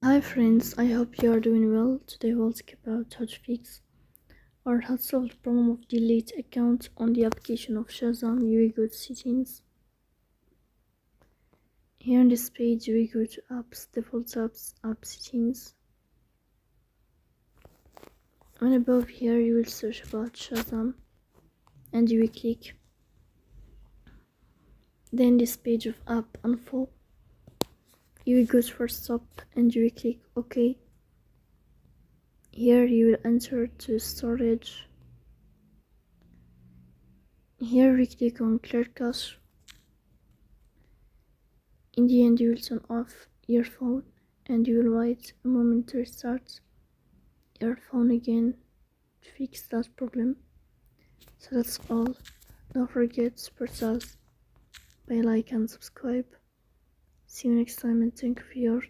Hi friends, I hope you are doing well. Today we'll talk about how to fix or how to solve the problem of delete account on the application of Shazam. You will go to settings. Here on this page we go to apps, default apps, app settings. And above here you will search about Shazam and you will click. Then this page of app info. You will go to first stop and you will click OK. Here you will enter to storage. Here we click on clear cache. In the end, you will turn off your phone and you will wait a moment to restart your phone again to fix that problem. So that's all. Don't forget to support us by like and subscribe. See you next time and thank you for your